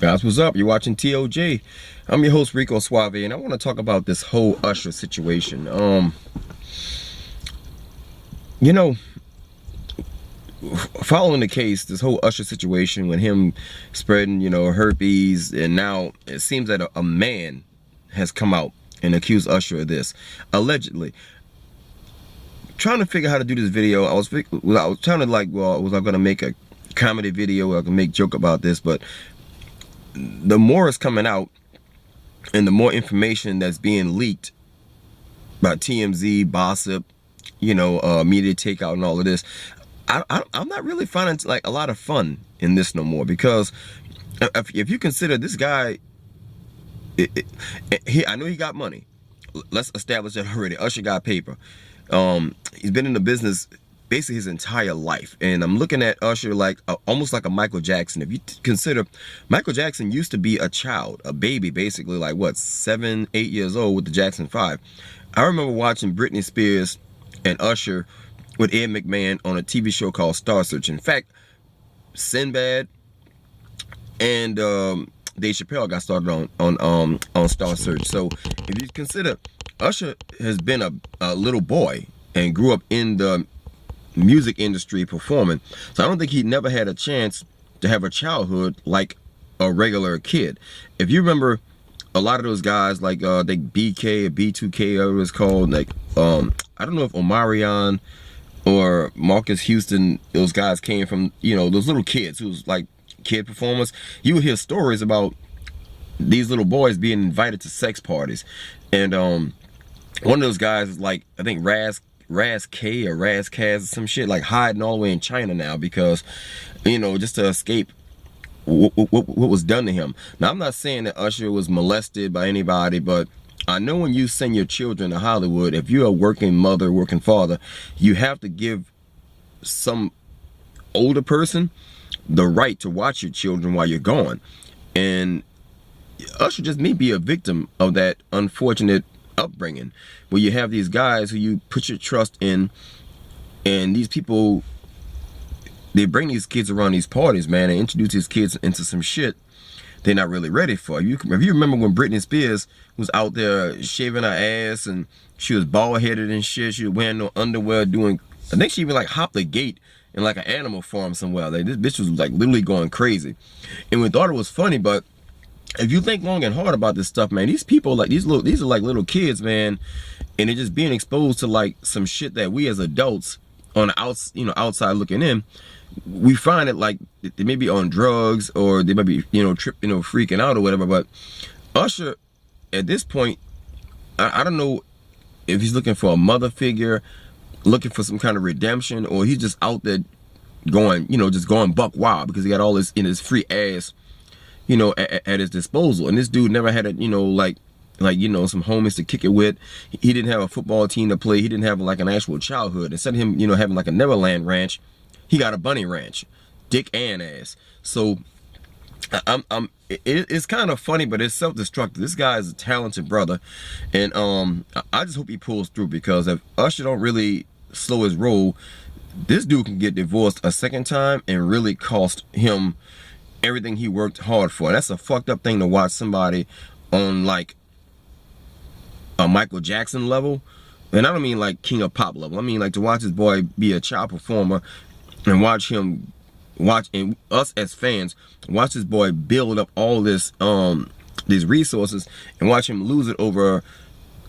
Guys, what's up? You're watching TOJ. I'm your host, Rico Suave, and I want to talk about this whole Usher situation. You know, following the case, this whole Usher situation with him spreading, herpes, and now it seems that a man has come out and accused Usher of this, allegedly. Trying to figure out how to do this video. I was trying to was I going to make a comedy video? I can make joke about this, but the more is coming out and the more information that's being leaked by TMZ, gossip, media takeout and all of this, I'm not really finding like a lot of fun in this no more, because if you consider this guy, I know he got money. Let's establish that already. Usher got paper. He's been in the business basically his entire life, and I'm looking at Usher like almost like a Michael Jackson. If you consider, Michael Jackson used to be a child, a baby, basically, like what, 7, 8 years old with the Jackson 5. I remember watching Britney Spears and Usher with Ed McMahon on a TV show called Star Search. In fact, Sinbad and Dave Chappelle got started on Star Search. So if you consider, Usher has been a little boy and grew up in the music industry performing, so I don't think he never had a chance to have a childhood like a regular kid. If you remember, a lot of those guys like they BK or B2K, whatever it's called, like I don't know if Omarion or Marcus Houston, those guys came from those little kids who was like kid performers. You would hear stories about these little boys being invited to sex parties, and one of those guys is like, I think Raz K or Raz Kaz or some shit, like hiding all the way in China now because, just to escape what was done to him. Now, I'm not saying that Usher was molested by anybody, but I know when you send your children to Hollywood, if you're a working mother, working father, you have to give some older person the right to watch your children while you're gone. And Usher just may be a victim of that unfortunate upbringing, where you have these guys who you put your trust in, and these people, they bring these kids around these parties, man, and introduce these kids into some shit they're not really ready for. If you remember when Britney Spears was out there shaving her ass and she was bald headed and shit, she was wearing no underwear, I think she even like hopped the gate in like an animal farm somewhere. Like, this bitch was like literally going crazy, and we thought it was funny. But if you think long and hard about this stuff, man, these people, like these are like little kids, man, and they're just being exposed to like some shit that we as adults on the outside looking in, we find it like they may be on drugs or they might be freaking out or whatever. But Usher, at this point, I don't know if he's looking for a mother figure, looking for some kind of redemption, or he's just out there going, just going buck wild because he got all this in his free ass, at his disposal. And this dude never had a, some homies to kick it with. He didn't have a football team to play. He didn't have like an actual childhood. Instead of him, having like a Neverland ranch, he got a bunny ranch, dick and ass. So it's kind of funny, but it's self-destructive. This guy is a talented brother, and I just hope he pulls through, because if Usher don't really slow his roll, this dude can get divorced a second time and really cost him everything he worked hard for. And that's a fucked up thing to watch somebody on like a Michael Jackson level, and I don't mean like King of Pop level. I mean like to watch this boy be a child performer and watch us as fans watch this boy build up all this these resources and watch him lose it over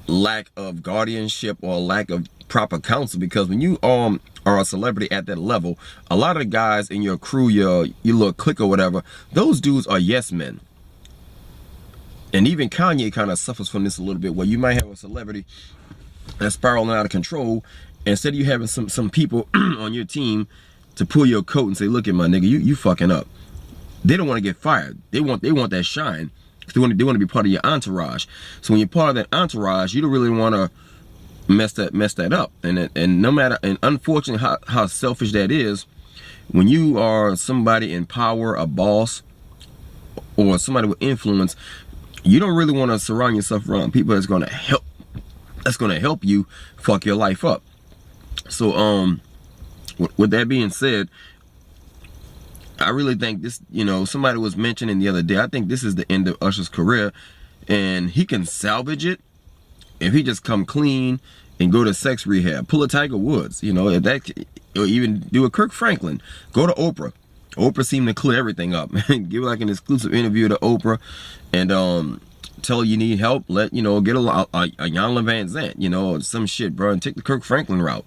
lack of guardianship or lack of proper counsel. Because when you are a celebrity at that level, a lot of the guys in your crew, your little clique or whatever, those dudes are yes men. And even Kanye kind of suffers from this a little bit, where you might have a celebrity that's spiraling out of control. Instead of you having some people on your team to pull your coat and say, look at my nigga, you fucking up. They don't want to get fired. They want that shine. They want to be part of your entourage. So when you're part of that entourage, you don't really want to mess that up. And no matter, and unfortunately how selfish that is, when you are somebody in power, a boss, or somebody with influence, you don't really want to surround yourself around people that's going to help you fuck your life up. So with that being said, I really think this, you know, somebody was mentioning the other day, I think this is the end of Usher's career, and he can salvage it if he just come clean and go to sex rehab. Pull a Tiger Woods, you know, if that, or even do a Kirk Franklin. Go to Oprah. Oprah seemed to clear everything up. Give like an exclusive interview to Oprah, and tell her you need help. Let, you know, get a Jan Van Zant, you know, or some shit, bro, and take the Kirk Franklin route.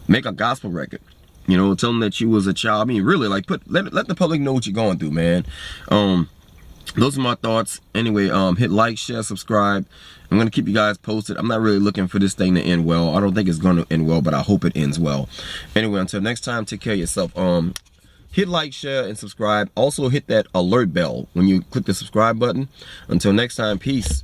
Make a gospel record. You know, tell them that you was a child. I mean, really, like, let the public know what you're going through, man. Those are my thoughts. Anyway, hit like, share, subscribe. I'm gonna keep you guys posted. I'm not really looking for this thing to end well. I don't think it's gonna end well, but I hope it ends well. Anyway, until next time, take care of yourself. Hit like, share, and subscribe. Also hit that alert bell when you click the subscribe button. Until next time, peace.